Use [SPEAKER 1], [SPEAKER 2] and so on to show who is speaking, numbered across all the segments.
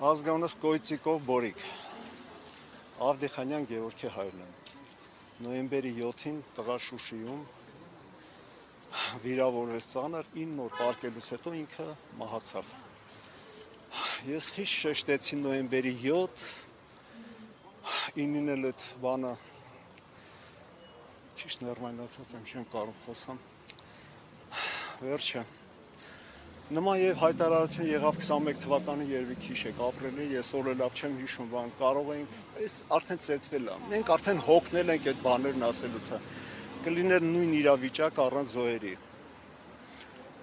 [SPEAKER 1] Ազգանունս Կոյցիկով Բորիկ, Ավդիխանյան Գևորգի հայրն եմ, նոյեմբերի 7-ին տղա Շուշիում վիրավորվեց ծանր, 9 օր պարկելուց հետո ինքը մահացավ։ Ես խիշ շեշտեցի նոյեմբերի 7, 9-ին էլ այդ բանը, ճիշտ ներմայնացած եմ, չեմ կարող խոսամ, վերջը։ Նման եւ հայտարարություն եղավ 21 թվականի երևի քիչ եք ապրելի, ես օրը լավ չեմ հիշում, բան կարող ենք, այս արդեն ծեծվել է։ Մենք արդեն հոգնել ենք այդ բաներն ասելուց։ Կլիներ նույն իրավիճակ առանց զոհերի։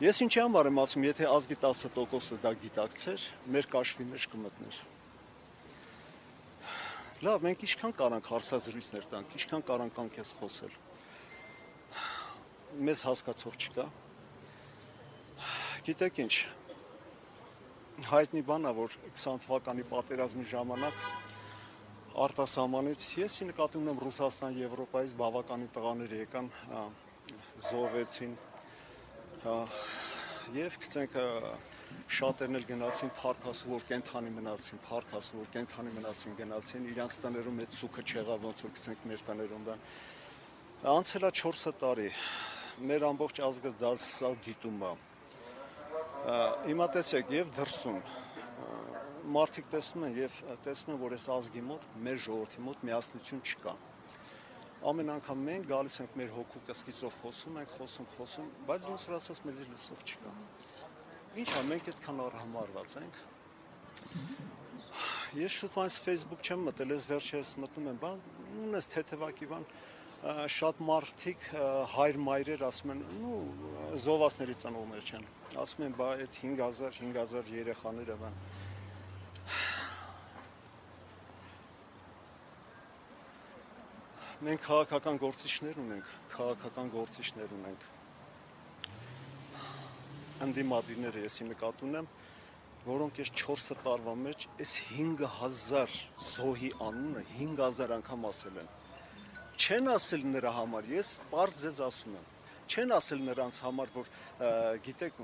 [SPEAKER 1] Ես ինչի համար եմ ասում, եթե ազգի 10%-ը դա գիտակցեր, մեր կաշվի մեջ կմտներ։ Լավ, մենք ինչքան կարանք հարցազրույցներ տանք, ինչքան կարանք անկես խոսել։ Մեզ հասկացող չկա։ Գիտեք ինչ, հայտնի բան է, որ 20 թվականի պատերազմի ժամանակ արտասահմանից եսի նկատի ունեմ Ռուսաստան, Եվրոպայից բավականի տղաներ եկան, զոհվեցին եւ գցենք շատերն էլ գնացին փառքասու, որ կենթանի մնացին, փառքասու, որ կենթանի մնացին, գնացին, իրանց տներում այդ ցուքը չեղավ, ոնց որ գցենք մեր տներում դա։ Անցել է 4 տարի, մեր ամբողջ ազգը դա դիտում է։ Հիմա տեսեք եւ դրսում մարդիկ տեսնում են եւ տեսնում են, որ այս ազգի մոտ, մեր ժողովրդի մոտ միասնություն չկա։ Ամեն անգամ մենք գալիս ենք մեր հոգու կսկիծով խոսում ենք, խոսում, բայց ոնց որ ասած մեզի լսող չկա։ Ինչ է, մենք այդքան առհամարված ենք։ Ես շուտ այնս Facebook չեմ մտել, ես վերջերս մտնում եմ, բան, ունես թեթևակի բան, շատ մարդիկ հայր-մայրեր ասում են, զոհվածների ծնողներ չեն, ասում են, բա այդ 5000 երեխաները բան։ Մենք քաղաքական գործիչներ ունենք, ընդդիմադիրները եսի նկատի ունեմ, որոնք այս 4 տարվա մեջ այս 5000 զոհի անունը 5000 անգամ ասել են։ Չեն ասել նրա համար, ես պարզ ձեզ ասում եմ, չեն ասել նրանց համար, որ գիտեք,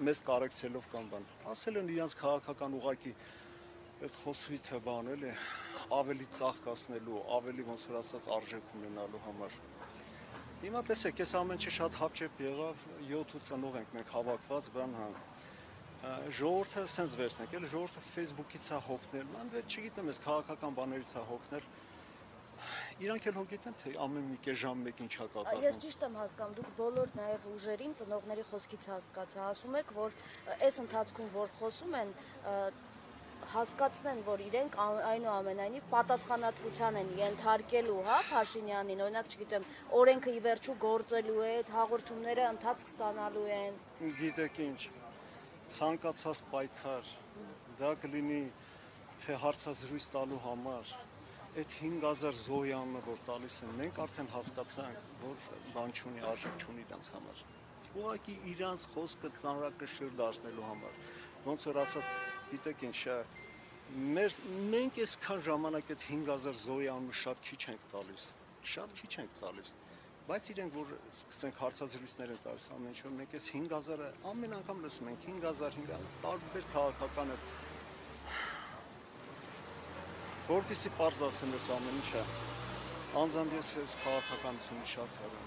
[SPEAKER 1] մեզ կարեկցելով կամ բան, ասել են իրանց քաղաքական ուղղակի այդ խոսույթը բան էլի, ավելի ծաղկացնելու, ավելի ոնց որ ասած արժեք ունենալու համար։ Հիմա տեսեք, այս ամեն ինչը շատ հապճեպ եղավ, 7 ծնող ենք մենք հավաքված, բան ժողովուրդը սենց վերցնենք, էլի ժողովուրդը Facebook-ից է հոգնել, անդե չգիտեմ, այս քաղաքական բաներից է հոգնել։ Իրանք էլ հոգիտեն, թե ամեն մի կես ժամ մեկ ինչա կատարվում։
[SPEAKER 2] Ես ճիշտ եմ հասկանում, դուք բոլոր նաև ուժերին ծնողների խոսքից հասկացա, ասում եք, որ այս ընթացքում որ խոսում են, հասկացնեն, որ իրենք այնուամենայնիվ պատասխանատվության են ենթարկելու, հա, Փաշինյանին, օրինակ, չգիտեմ, օրենքը ի վերջո գործելու է, այդ հաղորդումները ընթացք ստանալու են։
[SPEAKER 1] Գիտեք ինչ, ցանկացած պայքար, դա կլինի թե հարցազրույց տալու համար, այդ 5000 զոհի անունը, որ տալիս են, մենք արդեն հասկացանք, որ բան չունի, արժեք չունի իրանց համար։ Ուղղակի իրանց խոսքը ծանրակշիռ դարձնելու համար։ Ոնց որ ասած, գիտեք ինչ, մենք այսքան ժամանակ այդ 5000 զոհի անունը շատ քիչ ենք տալիս, բայց իրենք որ սկսենք հարցազրույցներ են տալիս ամեն ինչ, մենք այս 5000-ը ամեն անգամ լսում ենք 5000 տարբեր քաղաքական որպեսզի պարզ ասեմ այս ամեն ինչը, անձամբ ես այս քաղաքականությունը շատ հարում։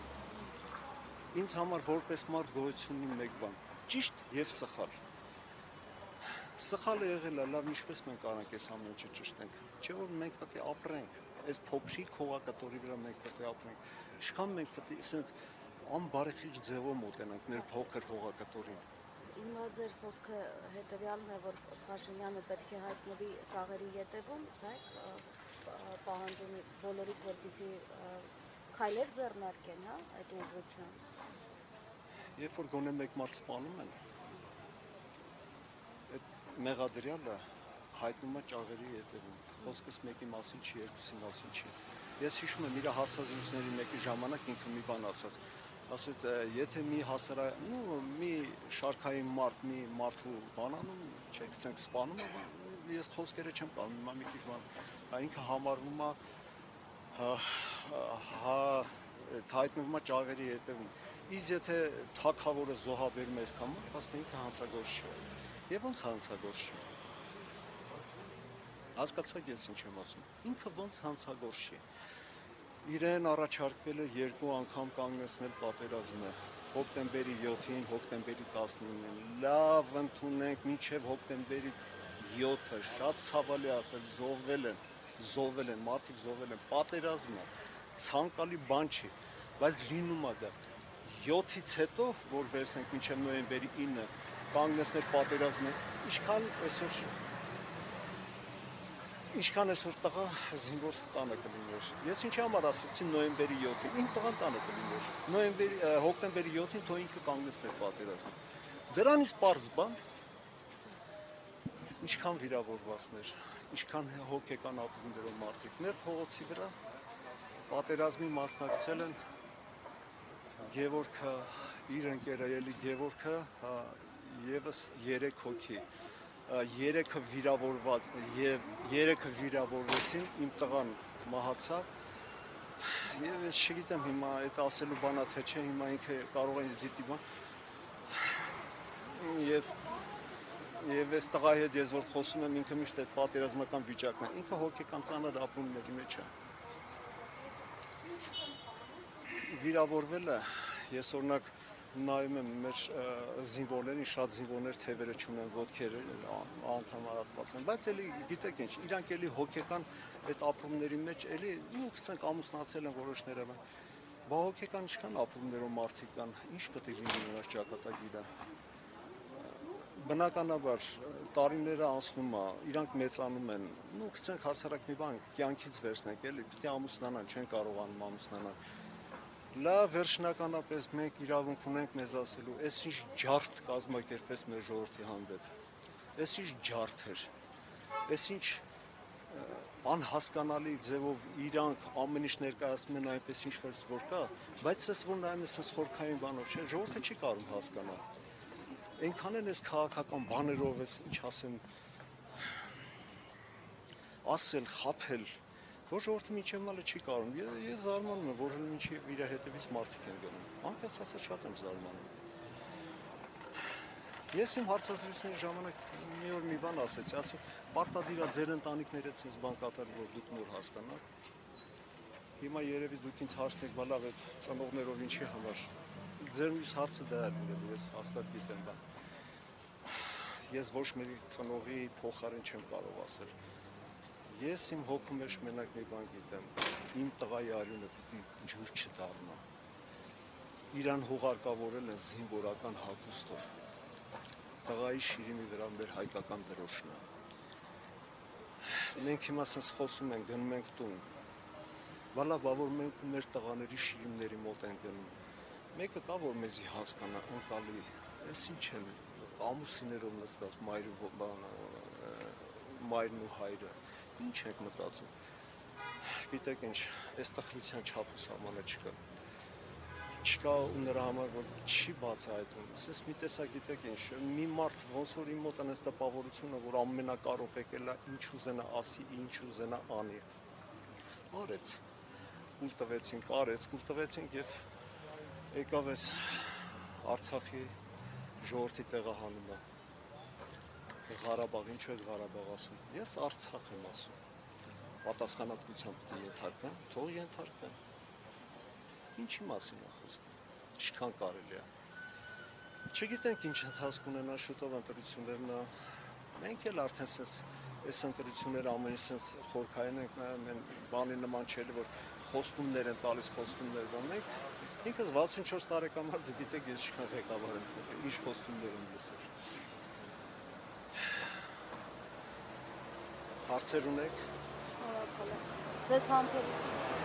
[SPEAKER 1] Ինձ համար որպես մարդ գոյություն ունի մեկ բան, ճիշտ եւ սխալ։ Սխալը եղել է, լավ, ինչպես մենք կարանք այս ամեն ինչը ճշտենք, չէ՞ որ մենք պետք է ապրենք, այս փոքրիկ հողակտորի վրա մենք պետք է ապրենք, ինչքան մենք պետք է ասենց անբարեխիղճ ձևով մոտենանք մեր փոքր հողակտորին։
[SPEAKER 2] Հիմա ձեր խոսքը հետևյալն է, որ Փաշինյանը պետք է հայտնվի կաղերի ետևում, սա պահանջում բոլորից, որպեսզի քայլեր ձեռնարկեն, հա, այդ ուղղությամբ։
[SPEAKER 1] Երբ որ գոնե մեկ մարդ սպանում են, այդ մեղադրյալը հայտնում է ճաղերի ետևում, խոսքս մեկի մասին չի, երկուսի մասին չի։ Ես հիշում եմ իր հարցազրույցների մեկի ժամանակ ինքը մի բան ասաց, եթե մի շարքային մարդ, մի մարդու բանանում, չէ, գցենք սպանում է, ես խոսքերը չեմ տանում, հիմա մի քիչ բան, ինքը համարվում է, հայտնվում է ճաղերի ետևում, իսկ եթե թագավորը զոհաբերում է այսքան մարդ, ասում է ինքը հանցագործ չէ, եւ ոնց հանցագործ չէ։ Հասկացաք ես ինչ եմ ասում։ Ինքը ոնց հանցագործ չի։ Իրեն առաջարկվել է 2 անգամ կանգնեցնել պատերազմը։ Հոկտեմբերի 7-ին, հոկտեմբերի 19-ին։ Լավ ընդունենք մինչև հոկտեմբերի 7-ը, շատ ցավալի ասել, զոհվել են, մարդիկ զոհվել են, պատերազմը ցանկալի բան չի, բայց լինում է դա 7-ից հետո, որ վերցնենք մինչև նոյեմբերի 9-ը, կանգնեցնել պատերազմը, ինչքան այսօր տղա զինվոր տանը կլիներ։ Ես ինչի համար ասացի նոյեմբերի 7-ին, իմ տղան տանը կլիներ։ Հոկտեմբերի 7-ին թող ինքը կանգնեցներ պատերազմը։ Դրանից պարզ բան, ինչքան վիրավորվածներ, ինչքան հոգեկան ապրումներով մարդիկ մեր փողոցի վրա պատերազմի մասնակցել են Գևորգը, իր ընկերայելի Գևորգը, եւս 3 հոգի, 3-ը վիրավորված եւ 3-ը վիրավորվեցին, իմ տղան մահացավ եւ ես չգիտեմ հիմա այդ ասելու բանա թե չէ, հիմա ինքը կարող է ինձ դիտի բան եւ այս տղայի հետ ես որ խոսում եմ, ինքը միշտ այդ պատերազմական վիճակն է, ինքը հոգեկան ծանր ապրումների մեջ է։ Վիրավորվել է, ես օրինակ նայում եմ մեր զինվորներին, շատ զինվորներ թևերը չունեն, ոտքերը անդամարատված են, բայց էլի գիտեք ինչ, իրանք էլի հոգեկան այդ ապրումների մեջ էլի նույնիսկ ամուսնացել են որոշները, բա հոգեկան ինչքան ապրումներով մարդիկ կան, ինչ պետք է լինի նրանց ճակատագիրը։ Բնականաբար տարիները անցնում է, իրանք մեծանում են, նույնիսկ հասարակ մի բան կյանքից վերցնենք, էլի պետք է ամուսնանան, չեն կարողանում ամուսնանալ։ Լավ, վերջնականապես մենք իրավունք ունենք մեզ ասելու, այս ինչ ջարդ կազմակերպվեց մեր ժողովրդի հանդեպ, այս ինչ ջարդ էր, այս ինչ անհասկանալի ձևով իրանք ամեն ինչ ներկայացնում են այնպես ինչ որ կա, բայց ես որ նայում ես խորքային բանով, չէ, ժողովուրդը չի կարող հասկանալ։ Այնքան են այս քաղաքական բաներով, այս ինչ ասել, խաբել, որ ժողովուրդը մինչև մալը չի կարող։ Ես զարմանում եմ, որ մինչև իր հետևից մարդիկ են գնում։ Անկեղծ ասած շատ եմ զարմանում։ Ես իմ հարցազրույցների ժամանակ մի օր մի բան ասեցի, պարտադիր է ձեր ընտանիքները ցենց բան կատարել, որ դուք նոր հասկանաք։ Հիմա երևի դուք ինձ հարցնեք, բա լավ, այդ ծնողներով ինչի համար։ Ձեր մյուս հարցը դա է, ես հաստատ գիտեմ դա։ Ես ոչ մի ծնողի փոխարեն չեմ կարող ասել։ Ես իմ հոգու մեջ մենակ մի բան գիտեմ, իմ տղայի արյունը պիտի ջուր չդառնա։ Իրան հուղարկավորել են զինվորական հագուստով։ Տղայի շիրիմի վրա մեր հայկական դրոշն է։ Մենք հիմա ասես խոսում ենք, գնում ենք տուն։ Բալա, որ մենք մեր տղաների շիրիմների մոտ ենք գնում։ Մեկը կա, որ մեզի հասկանա, ընկալի, այս ինչ են, ամուսիներով նստած մայրն ու հայրը, ինչ ենք մտածում։ Գիտեք ինչ, այս տխրության չափ ու սահմանը չկա։ Չկա ու նրա համար, որ չի բացահայտում։ Սես մի տեսակ գիտեք ինչ, մի մարդ ոնց որ իմ մոտ անես տպավորությունը, որ ամենակարող եկել է, ինչ ուզենա ասի, ինչ ուզենա անի։ Արեց, կուլ տվեցինք եւ եկավ այս Արցախի ժողովրդի տեղահանումը։ Ղարաբաղ, ինչու է Ղարաբաղ ասում։ Ես Արցախ եմ ասում։ Պատասխանատվությամբ պետք է ենթարկվեմ, թող ենթարկվեմ։ Ինչի մասին է խոսքը։ Ինչքան կարելի է։ Չգիտենք ինչ ընթացք ունենա շուտով ընտրություններն է։ Մենք էլ արդեն այս ընտրությունները ամեն ինչ խորքային ենք նայում, բանի նման չէ, որ խոստումներ են տալիս, մենք ինքս 64 տարեկան մարդ, գիտեք, ես ինչքան ղեկավար եմ թողել, ինչ խոստումներ եմ լսել։ Հարցեր ունեք։
[SPEAKER 2] Շնորհակալ եմ։ Ձեզ համբերություն։